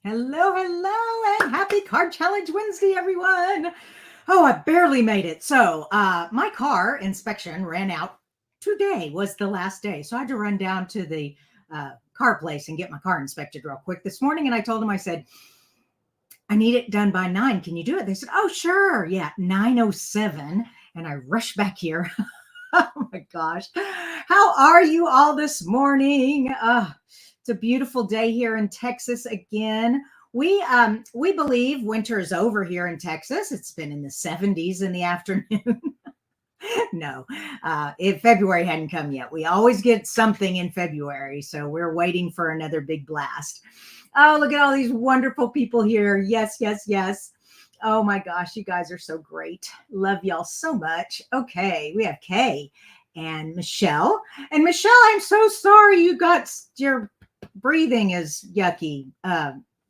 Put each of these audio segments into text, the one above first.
Hello, hello, and happy Card Challenge Wednesday, everyone. Oh, I barely made it. So my car inspection ran out. Today was the last day. So I had to run down to the car place and get my car inspected real quick this morning. And I told them, I said, I need it done by 9. Can you do it? They said, oh, sure. Yeah, 9:07. And I rushed back here. Oh my gosh. How are you all this morning? It's a beautiful day here in Texas again. We believe winter is over here in Texas. It's been in the 70s in the afternoon. No, if February hadn't come yet, we always get something in February. So we're waiting for another big blast. Oh, look at all these wonderful people here. Yes, yes, yes. Oh my gosh, you guys are so great. Love y'all so much. Okay, we have Kay and Michelle. And Michelle, I'm so sorry you got your breathing is yucky.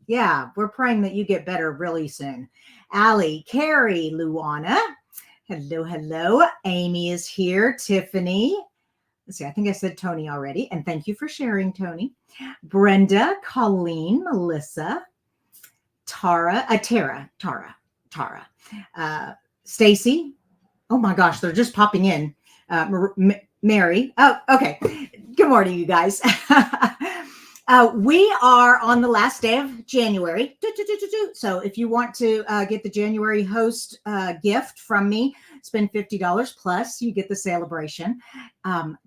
Yeah, we're praying that you get better really soon. Allie, Carrie, Luana. Hello, hello. Amy is here. Tiffany. Let's see, I think I said Tony already. And thank you for sharing, Tony. Brenda, Colleen, Melissa, Tara, Stacy. Oh my gosh, they're just popping in. Mary. Oh, okay. Good morning, you guys. We are on the last day of January. So if you want to get the January host gift from me, spend $50 plus, you get the celebration.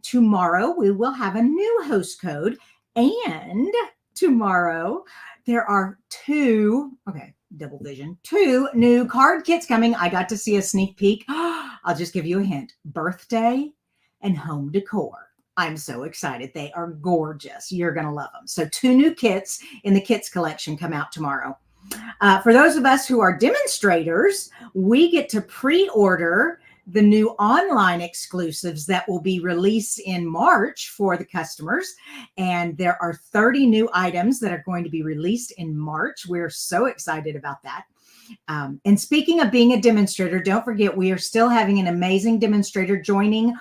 Tomorrow, we will have a new host code. And tomorrow, there are double vision, 2 new card kits coming. I got to see a sneak peek. I'll just give you a hint. Birthday and home decor. I'm so excited. They are gorgeous. You're going to love them. So 2 new kits in the kits collection come out tomorrow. For those of us who are demonstrators, we get to pre-order the new online exclusives that will be released in March for the customers. And there are 30 new items that are going to be released in March. We're so excited about that. And speaking of being a demonstrator, don't forget, we are still having an amazing demonstrator joining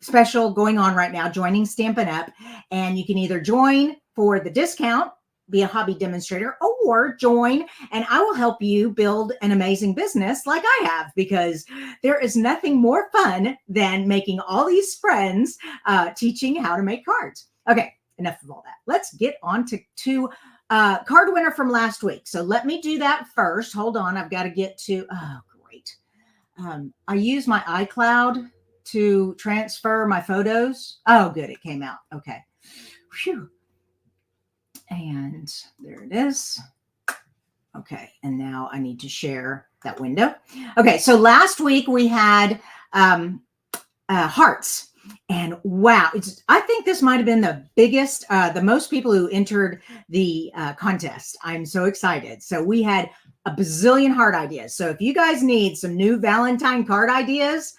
special going on right now, joining Stampin' Up. And you can either join for the discount, be a hobby demonstrator, or join and I will help you build an amazing business like I have, because there is nothing more fun than making all these friends teaching how to make cards. Okay, enough of all that. Let's get on to card winner from last week. So let me do that first. Hold on. I've got to get to, oh, great. I use my iCloud to transfer my photos. Oh, good. It came out. Okay. Phew. And there it is. Okay. And now I need to share that window. Okay. So last week we had hearts. And wow, I think this might have been the biggest, the most people who entered the contest. I'm so excited. So we had a bazillion heart ideas. So if you guys need some new Valentine card ideas,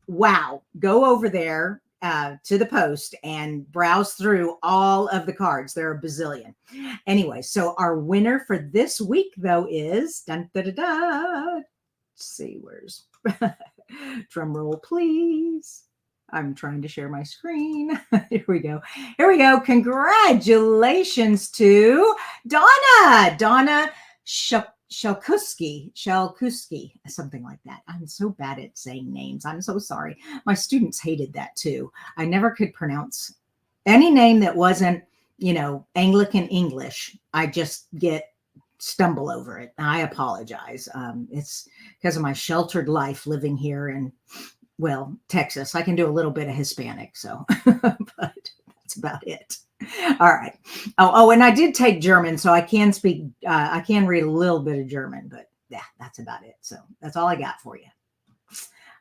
wow, go over there to the post and browse through all of the cards. There are a bazillion. Anyway, so our winner for this week, though, is dun, da, da, da. Let's see, where's drum roll, please. I'm trying to share my screen. Here we go. Here we go. Congratulations to Donna Shelkuski, something like that. I'm so bad at saying names. I'm so sorry. My students hated that too. I never could pronounce any name that wasn't, Anglican English. I just stumble over it. I apologize. It's because of my sheltered life living here in, Texas. I can do a little bit of Hispanic, so, but that's about it. All right. Oh, and I did take German, so I can speak, I can read a little bit of German, but yeah, that's about it. So that's all I got for you.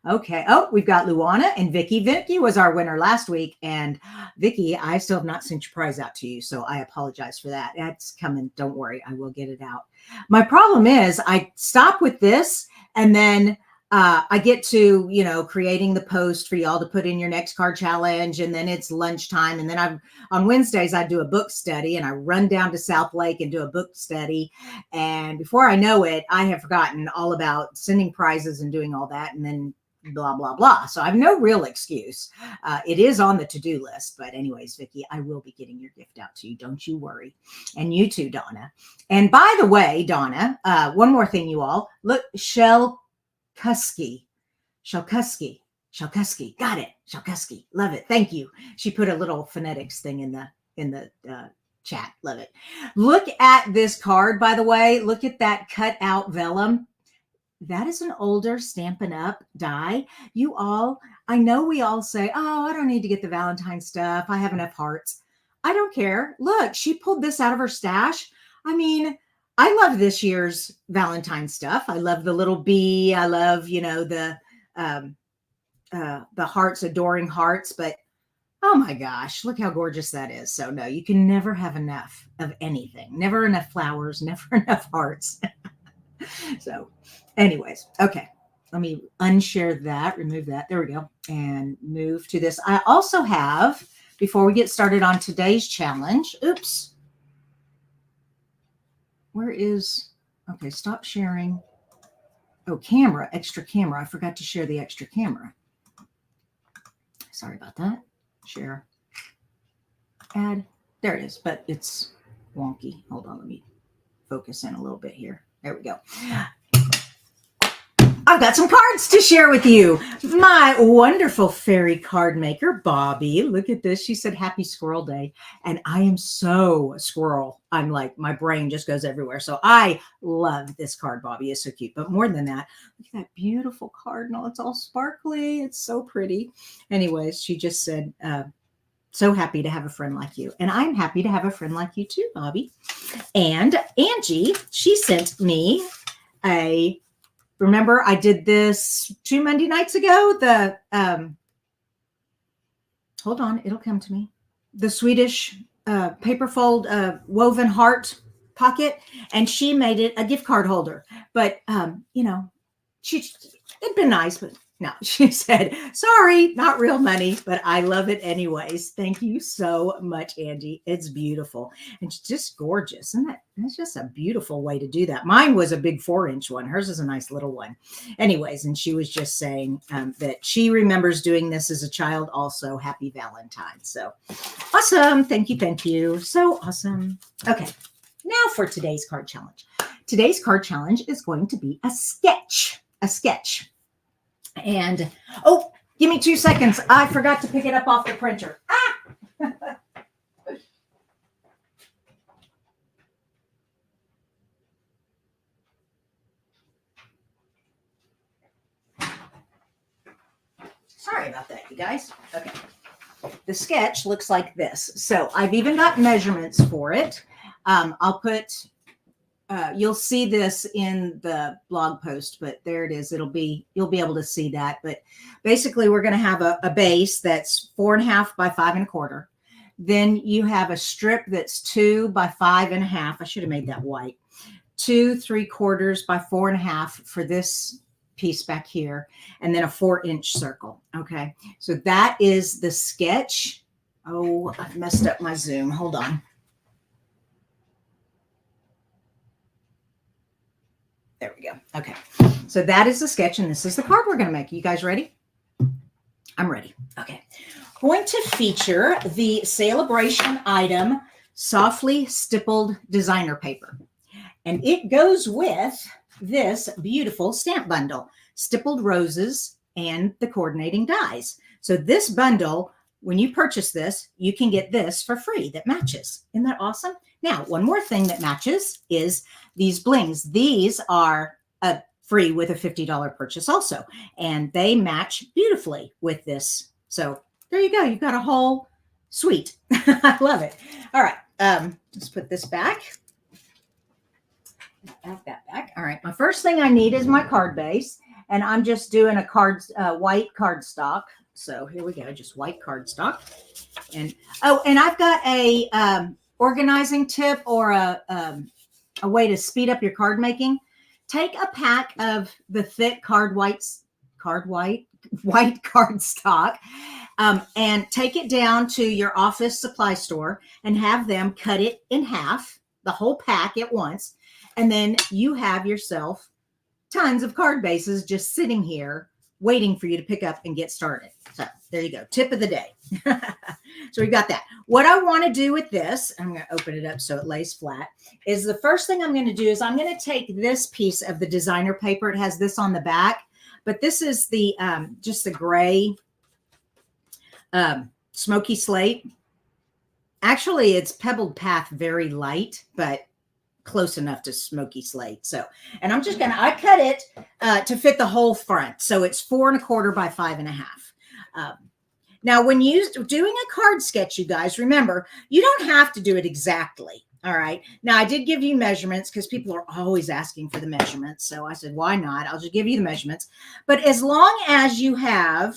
Okay. Oh, we've got Luana and Vicky. Vicky was our winner last week. And Vicky, I still have not sent your prize out to you, so I apologize for that. That's coming. Don't worry. I will get it out. My problem is I stop with this and then I get to, creating the post for y'all to put in your next card challenge. And then it's lunchtime. And then on Wednesdays, I do a book study and I run down to South Lake and do a book study. And before I know it, I have forgotten all about sending prizes and doing all that. And then blah, blah, blah. So I have no real excuse. It is on the to-do list. But anyways, Vicki, I will be getting your gift out to you. Don't you worry. And you too, Donna. And by the way, Donna, one more thing, you all. Look, Shelkusky. Got it. Shelkusky. Love it. Thank you. She put a little phonetics thing in the chat. Love it. Look at this card, by the way. Look at that cut out vellum. That is an older Stampin' Up die. You all, I know we all say, oh, I don't need to get the Valentine stuff. I have enough hearts. I don't care. Look, she pulled this out of her stash. I mean, I love this year's Valentine stuff. I love the little bee. I love, the hearts, adoring hearts. But oh my gosh, look how gorgeous that is. So no, you can never have enough of anything. Never enough flowers, never enough hearts. So anyways, okay. Let me unshare that, remove that. There we go. And move to this. I also have, before we get started on today's challenge, oops. Where is, okay, stop sharing. Oh, camera, extra camera. I forgot to share the extra camera. Sorry about that. Share, add. There it is, but it's wonky. Hold on, let me focus in a little bit here. There we go. I've got some cards to share with you. My wonderful fairy card maker, Bobby. Look at this. She said, happy squirrel day. And I am so squirrel. I'm like, my brain just goes everywhere. So I love this card, Bobby. It's so cute. But more than that, look at that beautiful cardinal. It's all sparkly. It's so pretty. Anyways, she just said, so happy to have a friend like you. And I'm happy to have a friend like you too, Bobby. And Angie, she sent me remember I did this 2 Monday nights ago, hold on, it'll come to me. The Swedish paper fold woven heart pocket. And she made it a gift card holder. But, it'd been nice, but no, she said, sorry, not real money, but I love it anyways. Thank you so much, Angie. It's beautiful. And it's just gorgeous. And that's just a beautiful way to do that. Mine was a big 4-inch one. Hers is a nice little one. Anyways, and she was just saying that she remembers doing this as a child also. Happy Valentine's. So awesome. Thank you. Thank you. So awesome. Okay. Now for today's card challenge. Today's card challenge is going to be a sketch. And, oh, give me 2 seconds. I forgot to pick it up off the printer. Sorry about that, you guys. Okay. The sketch looks like this. So I've even got measurements for it. I'll put... you'll see this in the blog post, but there it is. You'll be able to see that. But basically, we're going to have a base that's 4.5 by 5.25. Then you have a strip that's 2 by 5.5. I should have made that white. 2 3/4 by 4.5 for this piece back here, and then a 4-inch circle. Okay, so that is the sketch. Oh, I've messed up my Zoom. Hold on. There we go. Okay. So that is the sketch, and this is the card we're going to make. You guys ready? I'm ready. Okay. Going to feature the Celebration item, Softly Stippled Designer Paper. And it goes with this beautiful stamp bundle, Stippled Roses and the coordinating dies. So this bundle, when you purchase this, you can get this for free that matches. Isn't that awesome? Now, one more thing that matches is these blings. These are free with a $50 purchase also, and they match beautifully with this. So there you go. You've got a whole suite. I love it. All right. Let's put this back. Back. All right. My first thing I need is my card base, and I'm just doing a white cardstock. So here we go. Just white cardstock. And I've got a organizing tip or a way to speed up your card making. Take a pack of the thick white cardstock and take it down to your office supply store and have them cut it in half, the whole pack at once. And then you have yourself tons of card bases just sitting here waiting for you to pick up and get started. So there you go. Tip of the day. So we've got that. What I want to do with this, I'm going to open it up so it lays flat, is the first thing I'm going to do is I'm going to take this piece of the designer paper. It has this on the back, but this is the just the gray smoky slate. Actually, it's Pebbled Path very light, but close enough to smoky slate. So, and I'm just I cut it to fit the whole front. So it's 4 1/4 by 5 1/2. Now, when you're doing a card sketch, you guys, remember, you don't have to do it exactly. All right. Now, I did give you measurements because people are always asking for the measurements. So I said, why not? I'll just give you the measurements. But as long as you have,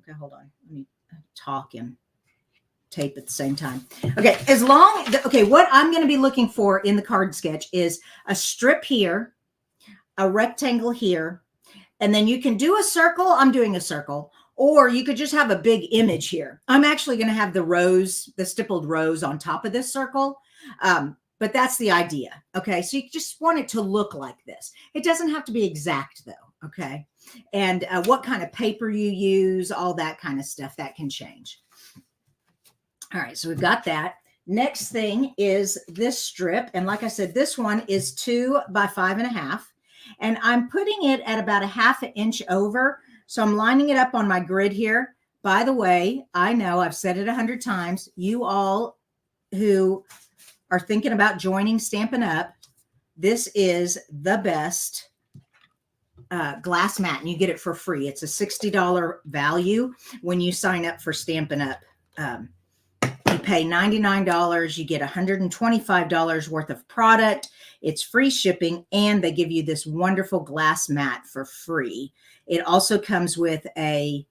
okay, hold on. Let me talk and tape at the same time. Okay. What I'm going to be looking for in the card sketch is a strip here, a rectangle here, and then you can do a circle. I'm doing a circle. Or you could just have a big image here. I'm actually going to have the stippled rose on top of this circle. But that's the idea. Okay. So you just want it to look like this. It doesn't have to be exact though. Okay. And what kind of paper you use, all that kind of stuff, that can change. All right. So we've got that. Next thing is this strip. And like I said, this one is 2 by 5 1/2. And I'm putting it at about a 1/2 inch over. So I'm lining it up on my grid here. By the way, I know I've said it 100 times. You all who are thinking about joining Stampin' Up, this is the best glass mat, and you get it for free. It's a $60 value when you sign up for Stampin' Up. You pay $99. You get $125 worth of product. It's free shipping, and they give you this wonderful glass mat for free. It also comes with a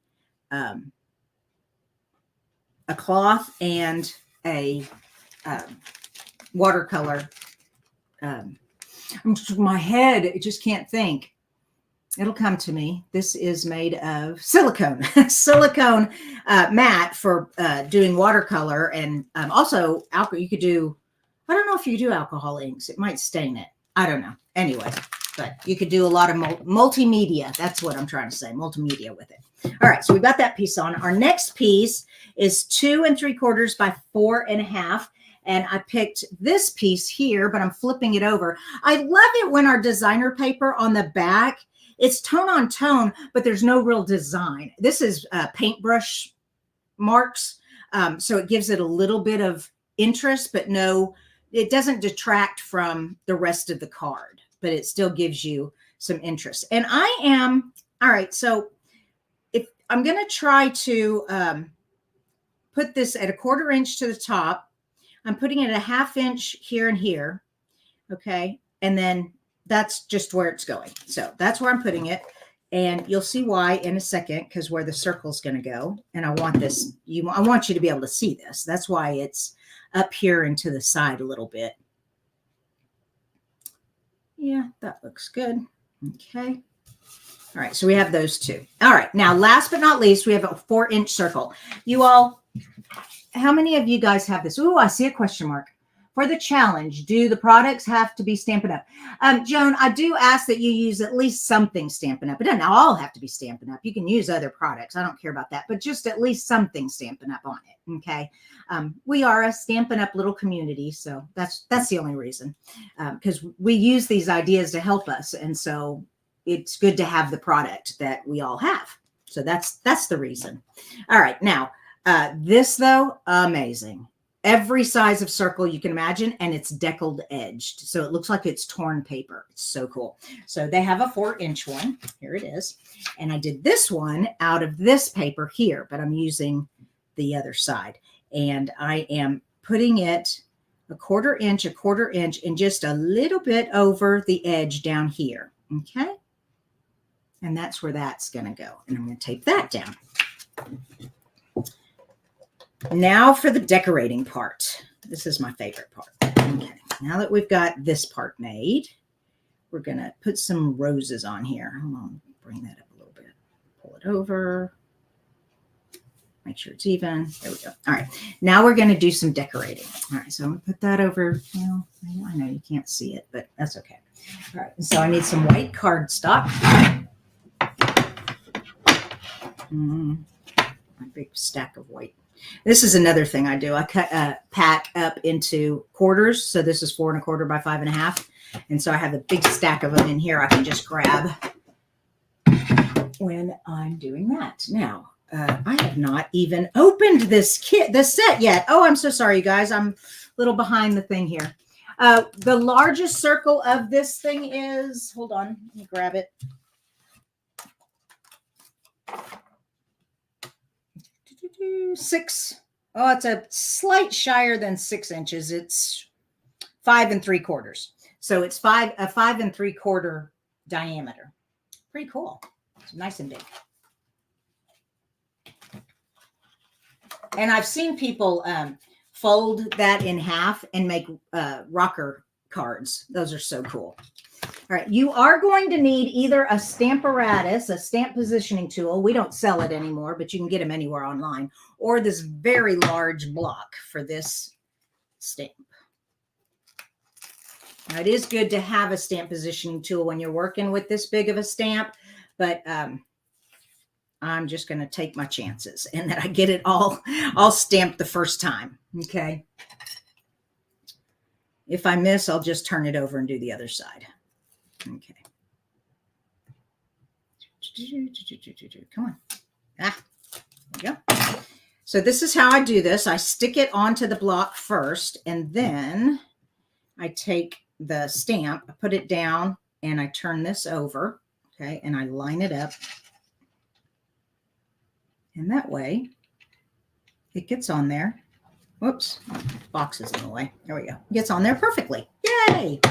cloth and a watercolor. My head, it just can't think. It'll come to me. This is made of silicone, silicone mat for doing watercolor, and also alcohol. You could do, I don't know if you do alcohol inks. It might stain it. I don't know. Anyway, but you could do a lot of multimedia. That's what I'm trying to say, multimedia with it. All right, so we've got that piece on. Our next piece is 2 3/4 by 4 1/2. And I picked this piece here, but I'm flipping it over. I love it when our designer paper on the back, it's tone on tone, but there's no real design. This is paintbrush marks. So it gives it a little bit of interest, but no, it doesn't detract from the rest of the card, but it still gives you some interest. And all right, so if I'm going to try to put this at a 1/4 inch to the top, I'm putting it at a 1/2 inch here and here. Okay. And then that's just where it's going. So that's where I'm putting it. And you'll see why in a second, because where the circle's going to go. And I want this, I want you to be able to see this. That's why it's up here and to the side a little bit. Yeah, that looks good. Okay. All right. So we have those two. All right. Now, last but not least, we have a 4-inch circle. You all, how many of you guys have this? Ooh, I see a question mark. For the challenge, do the products have to be Stampin' Up? Joan, I do ask that you use at least something Stampin' Up. It doesn't all have to be Stampin' Up. You can use other products. I don't care about that, but just at least something Stampin' Up on it, okay? We are a Stampin' Up little community, so that's the only reason, because we use these ideas to help us, and so it's good to have the product that we all have. So that's the reason. All right, now, this, though, amazing. Every size of circle you can imagine, and it's deckled edged. So it looks like it's torn paper. It's so cool. So they have a 4-inch one. Here it is. And I did this one out of this paper here, but I'm using the other side. And I am putting it a 1/4 inch, and just a little bit over the edge down here. Okay. And that's where that's going to go. And I'm going to tape that down. Now for the decorating part. This is my favorite part. Okay, now that we've got this part made, we're going to put some roses on here. Hold on, bring that up a little bit. Pull it over. Make sure it's even. There we go. All right, now we're going to do some decorating. All right, so I'm going to put that over. Well, I know you can't see it, but that's okay. All right, so I need some white cardstock. My big stack of white. This is another thing I do. I cut pack up into quarters. So this is 4 1/4 by 5 1/2. And so I have a big stack of them in here I can just grab when I'm doing that. Now, I have not even opened this set yet. Oh, I'm so sorry, you guys. I'm a little behind the thing here. The largest circle of this thing is, hold on, let me grab it. Six. Oh, it's a slight shyer than 6 inches. It's 5 3/4. So it's a 5 3/4 diameter. Pretty cool. It's nice and big. And I've seen people fold that in half and make rocker cards. Those are so cool. All right, you are going to need either a Stamparatus, a stamp positioning tool. We don't sell it anymore, but you can get them anywhere online, or this very large block for this stamp. Now, it is good to have a stamp positioning tool when you're working with this big of a stamp, but I'm just going to take my chances and that I get it all stamped the first time. Okay. If I miss, I'll just turn it over and do the other side. Okay. Come on. There we go. So this is how I do this. I stick it onto the block first, and then I take the stamp, I put it down, and I turn this over. Okay. And I line it up. And that way it gets on there. Whoops, box is in the way. There we go. It gets on there perfectly. Yay.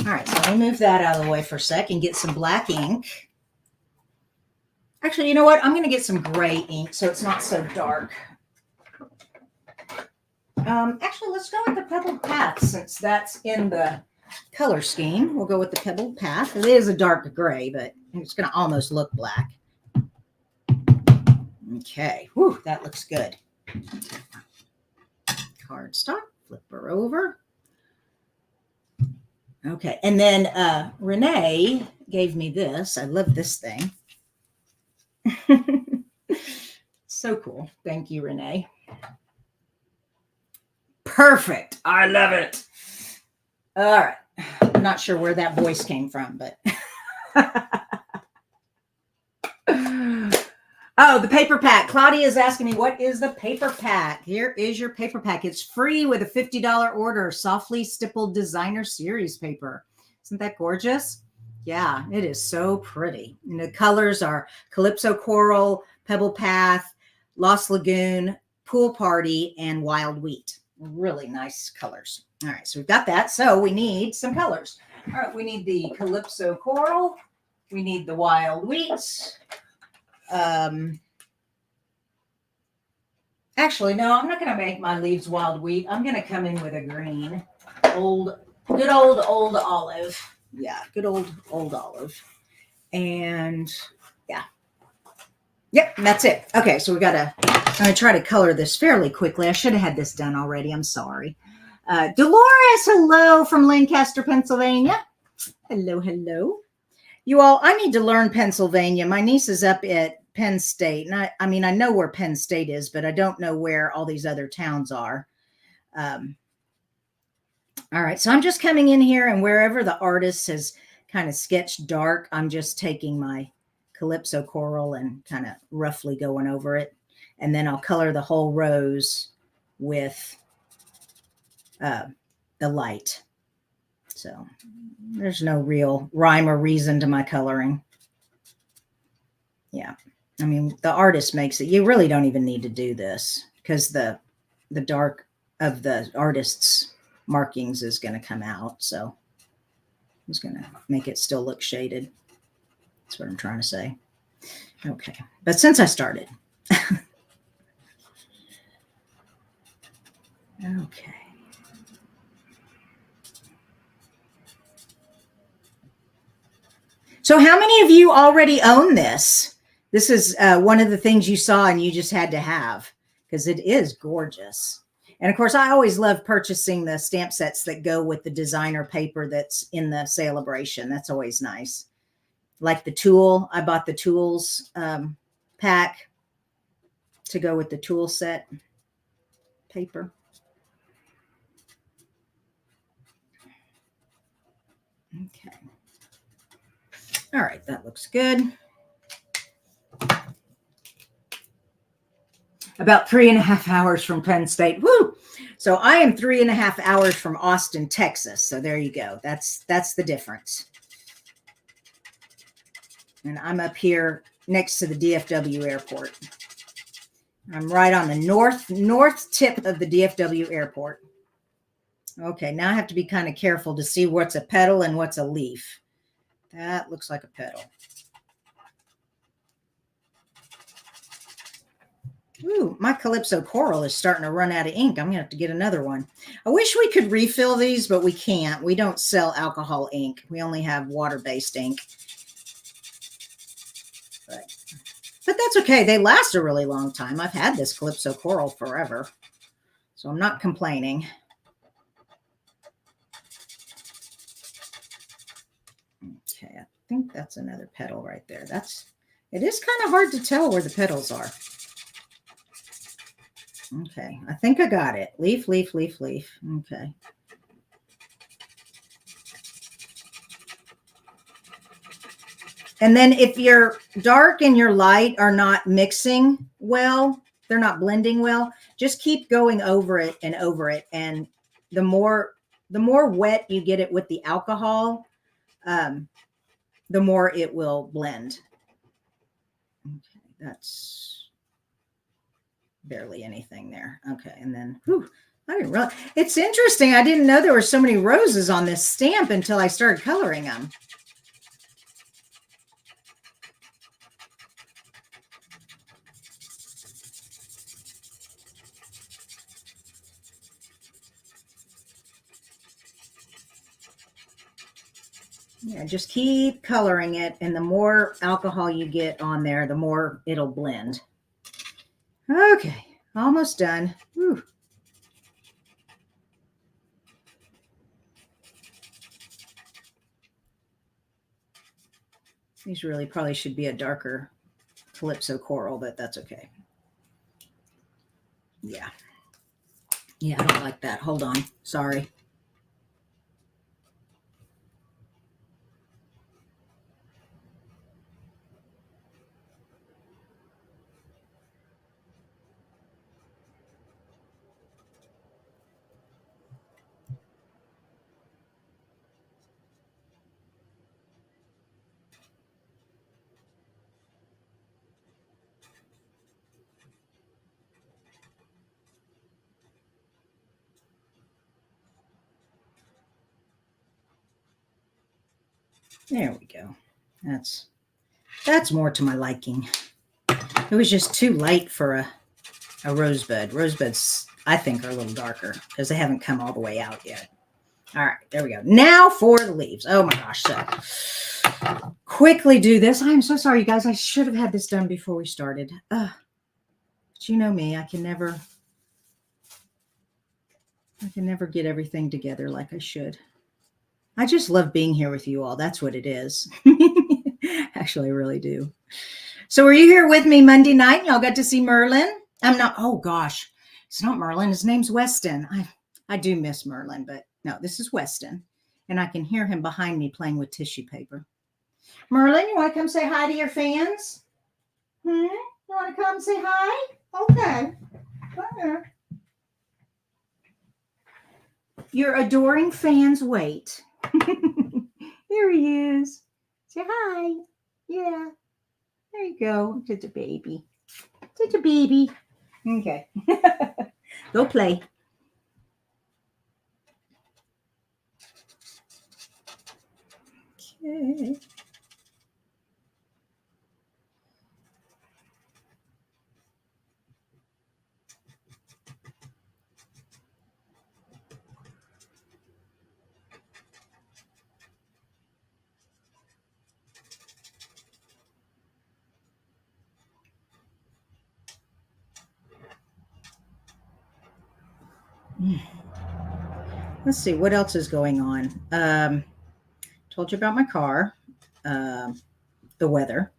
All right, so let me move that out of the way for a sec and get some black ink. Actually, you know what? I'm going to get some gray ink so it's not so dark. Actually, let's go with the Pebbled Path since that's in the color scheme. We'll go with the Pebbled Path. It is a dark gray, but it's going to almost look black. Okay, whew, that looks good. Cardstock, flip her over. Okay, and then Renee gave me this. I love this thing. So cool. Thank you, Renee. Perfect. I love it. All right. I'm not sure where that voice came from, but oh, the paper pack. Claudia is asking me, what is the paper pack? Here is your paper pack. It's free with a $50 order. Softly stippled designer series paper. Isn't that gorgeous? Yeah, it is so pretty. And the colors are Calypso Coral, Pebble Path, Lost Lagoon, Pool Party, and Wild Wheat. Really nice colors. All right, so we've got that. So we need some colors. All right, we need the Calypso Coral. We need the Wild Wheat. Actually, no, I'm not going to make my leaves wild wheat. I'm going to come in with a green, good old olive. Yeah, good old olive. And yeah. Yep, that's it. Okay, so I'm going to try to color this fairly quickly. I should have had this done already. I'm sorry. Dolores, hello from Lancaster, Pennsylvania. Hello, hello. You all, I need to learn Pennsylvania. My niece is up at Penn State. And I mean, I know where Penn State is, but I don't know where all these other towns are. All right. So I'm just coming in here, and wherever the artist has kind of sketched dark, I'm just taking my Calypso Coral and kind of roughly going over it. And then I'll color the whole rose with the light. So there's no real rhyme or reason to my coloring. Yeah. I mean, the artist makes it. You really don't even need to do this because the dark of the artist's markings is going to come out. So I'm just going to make it still look shaded. That's what I'm trying to say. Okay. But since I started. Okay. So how many of you already own this? This is one of the things you saw and you just had to have because it is gorgeous. And of course, I always love purchasing the stamp sets that go with the designer paper that's in the celebration. That's always nice. Like the Tool. I bought the Tools pack. to go with the tool set paper. Okay. All right, that looks good. About 3.5 hours from Penn State. Woo! So I am 3.5 hours from Austin, Texas. So there you go. That's the difference. And I'm up here next to the DFW airport. I'm right on the north tip of the DFW airport. Okay, now I have to be kind of careful to see what's a petal and what's a leaf. That looks like a petal. Ooh, my Calypso Coral is starting to run out of ink. I'm going to have to get another one. I wish we could refill these, but we can't. We don't sell alcohol ink. We only have water-based ink. But that's okay. They last a really long time. I've had this Calypso Coral forever, so I'm not complaining. Okay, I think that's another petal right there. It is kind of hard to tell where the petals are. Okay, I think I got it. Leaf, leaf, leaf, leaf. Okay. And then if your dark and your light are not mixing well, they're not blending well, just keep going over it and over it. And the more wet you get it with the alcohol, the more it will blend. Okay, that's barely anything there. Okay, and then, whew, I didn't realize. It's interesting. I didn't know there were so many roses on this stamp until I started coloring them. Yeah, just keep coloring it, and the more alcohol you get on there, the more it'll blend. Okay, almost done. Whew. These really probably should be a darker Calypso Coral, but that's okay. Yeah. Yeah, I don't like that. Hold on. Sorry. There we go. That's more to my liking. It was just too light for a rosebud. Rosebuds, I think, are a little darker because they haven't come all the way out yet. All right, there we go. Now for the leaves. Oh my gosh. So quickly do this. I'm so sorry, you guys. I should have had this done before we started. But you know me, I can never get everything together like I should. I just love being here with you all. That's what it is. Actually, I really do. So were you here with me Monday night? Y'all got to see Merlin? I'm not, oh gosh, it's not Merlin. His name's Weston. I do miss Merlin, but no, this is Weston. And I can hear him behind me playing with tissue paper. Merlin, you want to come say hi to your fans? You want to come say hi? Okay. Come here. Your adoring fans wait. Here he is. Say hi. Yeah. There you go. Just a baby. Just a baby. Okay. Go play. Okay. Let's see what else is going on. Told you about my car, the weather.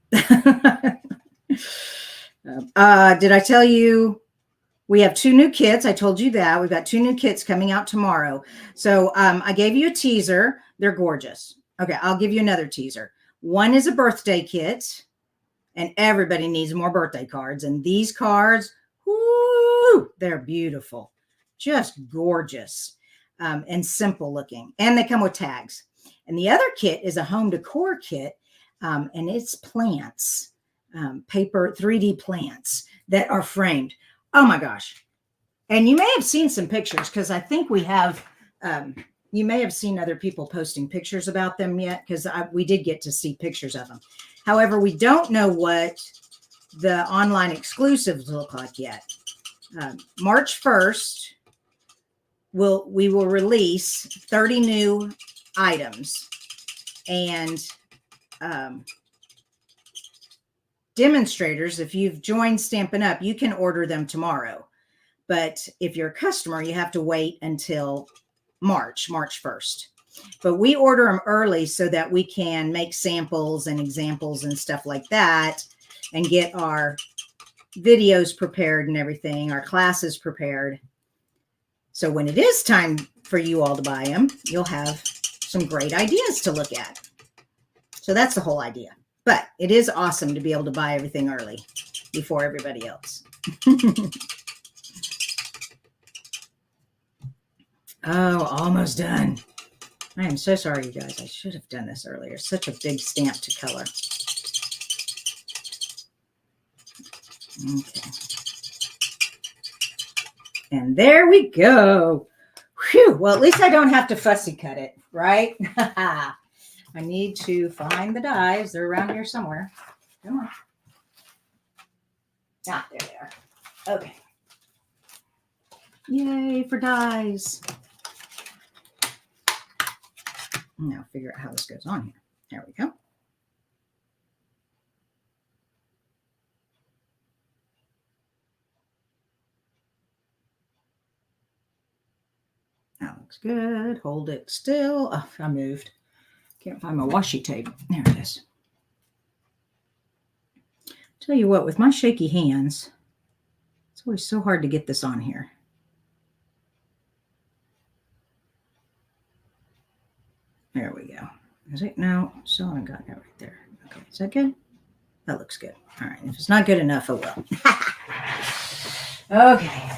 Did I tell you we have 2 new kits? I told you that. We've got 2 new kits coming out tomorrow. So I gave you a teaser. They're gorgeous. Okay, I'll give you another teaser. One is a birthday kit, and everybody needs more birthday cards. And these cards, whoo, they're beautiful. Just gorgeous and simple looking. And they come with tags. And the other kit is a home decor kit, and it's plants, paper 3D plants that are framed. Oh my gosh. And you may have seen some pictures because I think we have, you may have seen other people posting pictures about them yet because we did get to see pictures of them. However, we don't know what the online exclusives look like yet. March 1st, we will release 30 new items, and demonstrators, if you've joined Stampin' Up, you can order them tomorrow. But if you're a customer, you have to wait until March 1st. But we order them early so that we can make samples and examples and stuff like that and get our videos prepared and everything, our classes prepared. So when it is time for you all to buy them, you'll have some great ideas to look at. So that's the whole idea. But it is awesome to be able to buy everything early before everybody else. Oh, almost done. I am so sorry, you guys. I should have done this earlier. Such a big stamp to color. Okay. And there we go. Whew. Well, at least I don't have to fussy cut it, right? I need to find the dies. They're around here somewhere. Come on. Ah, there they are. Okay. Yay for dies. Now figure out how this goes on here. There we go. That looks good. Hold it still. Oh, I moved. Can't find my washi tape. There it is. Tell you what, with my shaky hands, it's always so hard to get this on here. There we go. Is it? No, so I got that right there. Okay, is that good? That looks good. All right, if it's not good enough, oh well. Okay.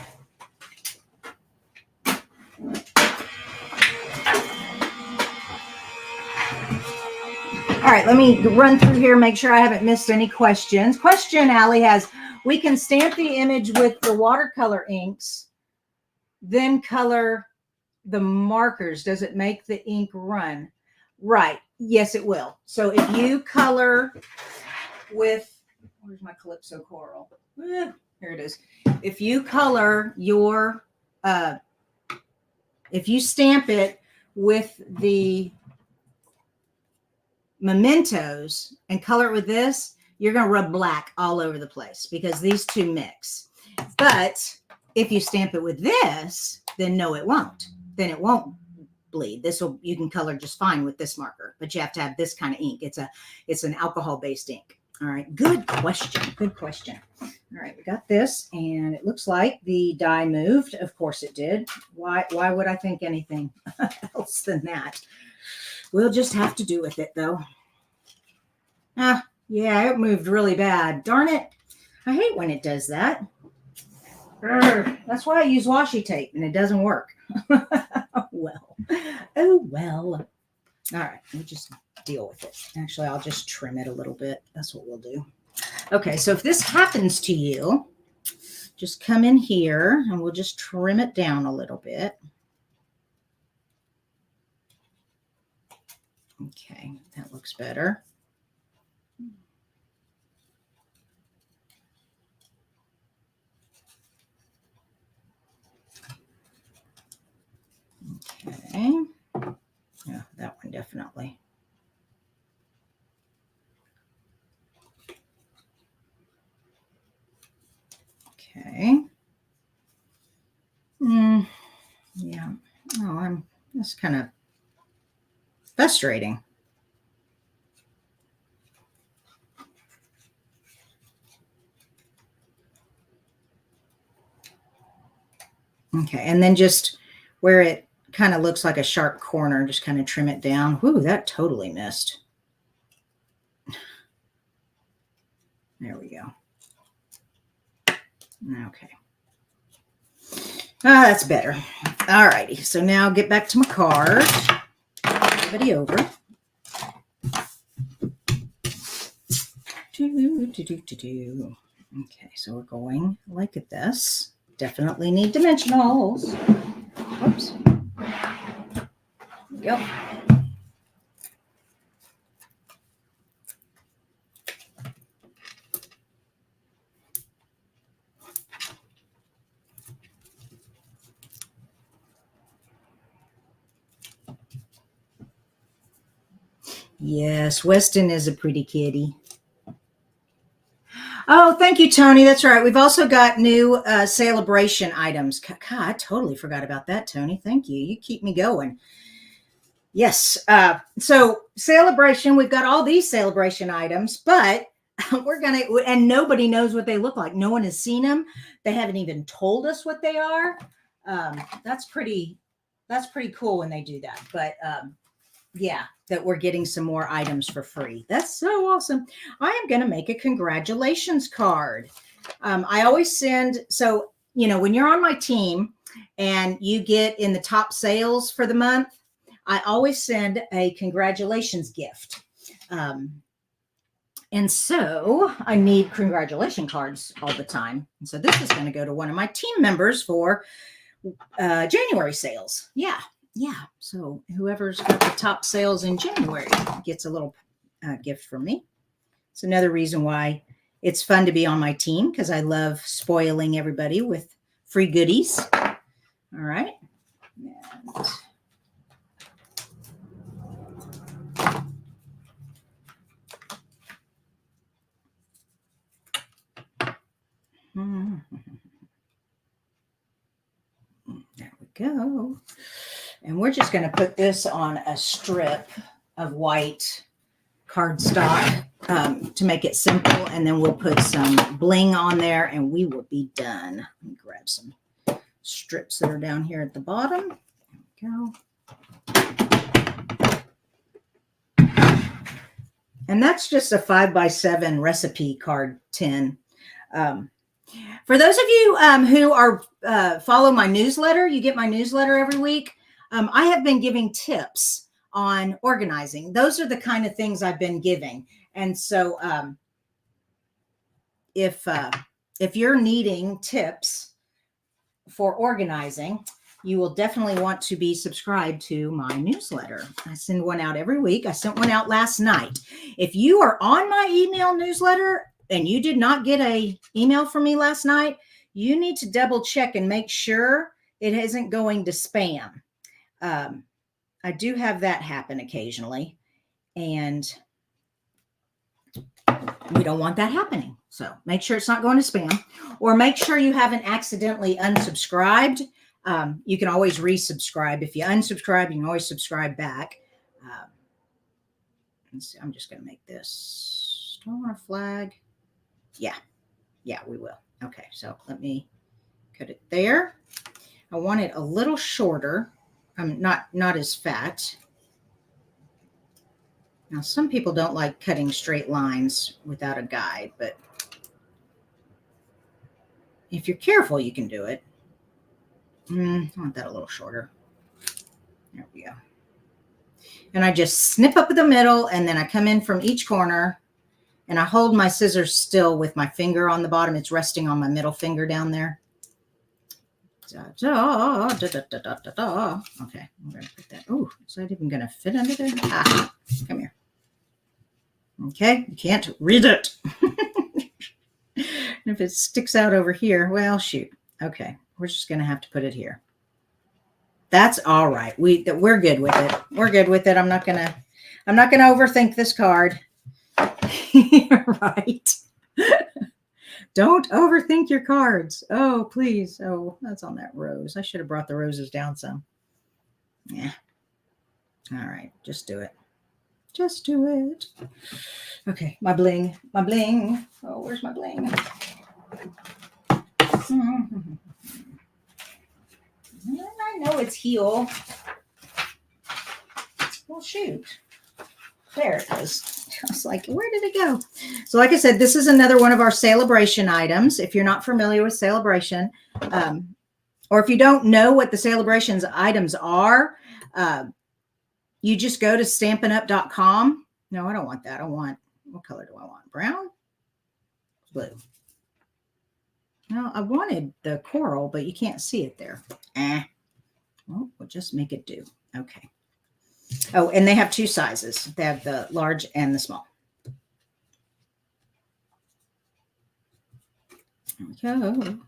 All right, let me run through here, make sure I haven't missed any questions. Question Allie has, we can stamp the image with the watercolor inks, then color the markers. Does it make the ink run? Right. Yes, it will. So if you color with, where's my Calypso Coral? Here it is. If you color your, if you stamp it with the mementos and color it with this, you're going to rub black all over the place because these two mix. But if you stamp it with this, then no, it won't. Then it won't bleed. This will, you can color just fine with this marker, but you have to have this kind of ink. It's an alcohol-based ink. All right. Good question. Good question. All right. We got this, and it looks like the die moved. Of course it did. Why would I think anything else than that? We'll just have to do with it, though. Ah, yeah, it moved really bad. Darn it. I hate when it does that. That's why I use washi tape, and it doesn't work. Well. Oh, well. All right, we'll just deal with it. Actually, I'll just trim it a little bit. That's what we'll do. Okay, so if this happens to you, just come in here, and we'll just trim it down a little bit. Okay, that looks better. Okay. Yeah, that one definitely. Okay. Yeah. Oh, that's kind of frustrating. Okay, and then just where it kind of looks like a sharp corner, just kind of trim it down. Ooh, that totally missed. There we go. Okay. Ah, that's better. All righty. So now get back to my card. Everybody over. Okay, so we're going like this. Definitely need dimensionals. Whoops. There we go. Yes, Weston is a pretty kitty. Oh, thank you, Tony. That's right. We've also got new celebration items. God, I totally forgot about that, Tony. Thank you. You keep me going. Yes. So celebration, we've got all these celebration items, but we're going to, and nobody knows what they look like. No one has seen them. They haven't even told us what they are. That's pretty cool when they do that. But yeah, that we're getting some more items for free. That's so awesome. I am going to make a congratulations card. I always send, so, you know, when you're on my team and you get in the top sales for the month, I always send a congratulations gift. And so I need congratulation cards all the time. And so this is going to go to one of my team members for January sales. Yeah. So whoever's got the top sales in January gets a little gift from me. It's another reason why it's fun to be on my team, because I love spoiling everybody with free goodies. All right. And there we go. And we're just going to put this on a strip of white cardstock to make it simple. And then we'll put some bling on there and we will be done. Let me grab some strips that are down here at the bottom. There we go. And that's just a 5x7 recipe card tin. For those of you who are follow my newsletter, you get my newsletter every week. I have been giving tips on organizing. Those are the kind of things I've been giving. And so if you're needing tips for organizing, you will definitely want to be subscribed to my newsletter. I send one out every week. I sent one out last night. If you are on my email newsletter and you did not get an email from me last night, you need to double check and make sure it isn't going to spam. I do have that happen occasionally, and we don't want that happening. So make sure it's not going to spam, or make sure you haven't accidentally unsubscribed. You can always resubscribe. If you unsubscribe, you can always subscribe back. Let's see, I'm just going to make this. Do I want a flag? Yeah, we will. Okay, so let me cut it there. I want it a little shorter. Not as fat. Now, some people don't like cutting straight lines without a guide, but if you're careful, you can do it. I want that a little shorter. There we go. And I just snip up the middle, and then I come in from each corner, and I hold my scissors still with my finger on the bottom. It's resting on my middle finger down there. Okay, I'm going to put that. Oh, is that even going to fit under there? Ah, come here. Okay, you can't read it. If it sticks out over here, well, shoot. Okay, we're just going to have to put it here. That's all right. We're good with it. We're good with it. I'm not gonna overthink this card. Right. Don't overthink your cards. Oh, please. Oh, that's on that rose. I should have brought the roses down some. Yeah. All right. Just do it. Just do it. Okay. My bling. My bling. Oh, where's my bling? know it's heel. Well, shoot. There it goes. I was like, where did it go? So like I said, this is another one of our Celebration items. If you're not familiar with Celebration, or if you don't know what the Celebrations items are, you just go to stampinup.com. No, I don't want that. I want, what color do I want? Brown? Blue. No, I wanted the coral, but you can't see it there. Well, we'll just make it do. Okay. Oh, and they have two sizes. They have the large and the small. There we go.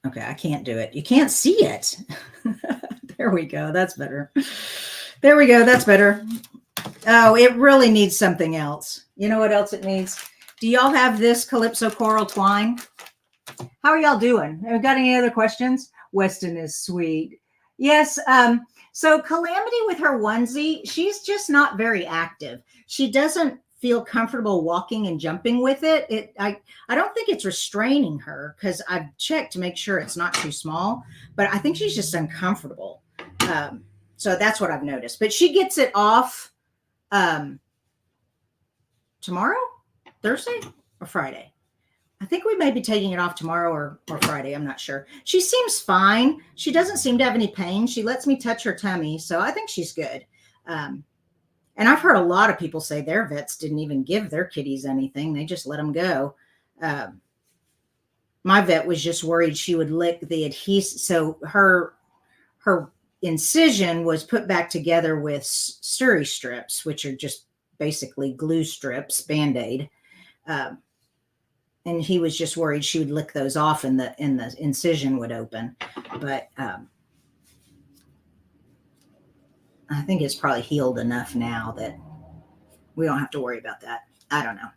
Okay, I can't do it. You can't see it. There we go. That's better. There we go. That's better. Oh, it really needs something else. You know what else it needs? Do y'all have this Calypso Coral Twine? How are y'all doing? Have you got any other questions? Weston is sweet. Yes. So Calamity with her onesie, she's just not very active. She doesn't feel comfortable walking and jumping with it. I don't think it's restraining her because I've checked to make sure it's not too small, but I think she's just uncomfortable. So that's what I've noticed. But she gets it off tomorrow, Thursday or Friday. I think we may be taking it off tomorrow or Friday. I'm not sure. She seems fine. She doesn't seem to have any pain. She lets me touch her tummy. So I think she's good. And I've heard a lot of people say their vets didn't even give their kitties anything. They just let them go. My vet was just worried she would lick the adhesive. So her incision was put back together with Steri strips, which are just basically glue strips, Band-Aid. And he was just worried she would lick those off and the incision would open. But I think it's probably healed enough now that we don't have to worry about that. I don't know.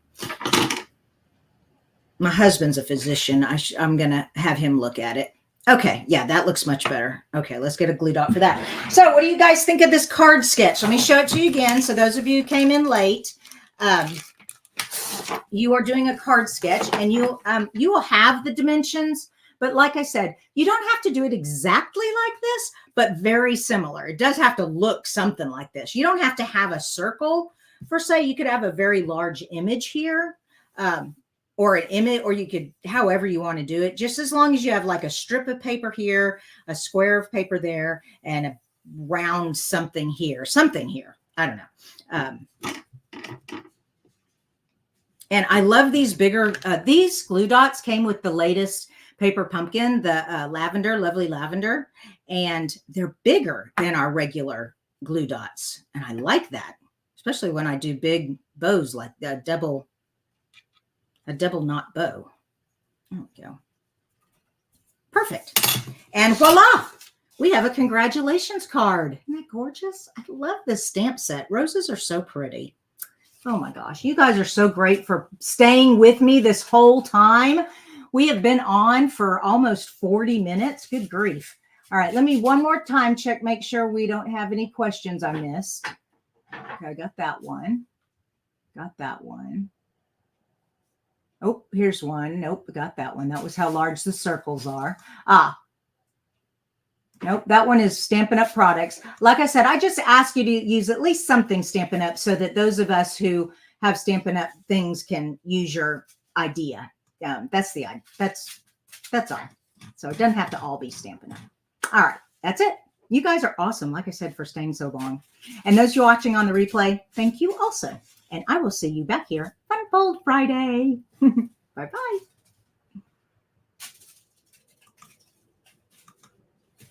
My husband's a physician. I'm going to have him look at it. Okay. Yeah, that looks much better. Okay, let's get a glue dot for that. So what do you guys think of this card sketch? Let me show it to you again. So those of you who came in late, you are doing a card sketch and you will have the dimensions. But like I said, you don't have to do it exactly like this, but very similar. It does have to look something like this. You don't have to have a circle per se. You could have a very large image here, or an image, or you could, however you want to do it, just as long as you have like a strip of paper here, a square of paper there, and a round something here. I don't know. And I love these bigger, these glue dots came with the latest paper pumpkin, the lavender, lovely lavender, and they're bigger than our regular glue dots. And I like that, especially when I do big bows like a double knot bow. There we go. Perfect. And voila, we have a congratulations card. Isn't that gorgeous? I love this stamp set. Roses are so pretty. Oh my gosh, you guys are so great for staying with me this whole time. We have been on for almost 40 minutes. Good grief. All right, let me one more time check, make sure we don't have any questions I missed. Okay, I got that one. Got that one. Oh, here's one. Nope, I got that one. That was how large the circles are. Nope, that one is Stampin' Up products. Like I said, I just ask you to use at least something Stampin' Up so that those of us who have Stampin' Up things can use your idea. That's the idea. That's all. So it doesn't have to all be Stampin' Up. All right, that's it. You guys are awesome, like I said, for staying so long. And those you watching on the replay, thank you also. And I will see you back here Funfold Friday. Bye-bye.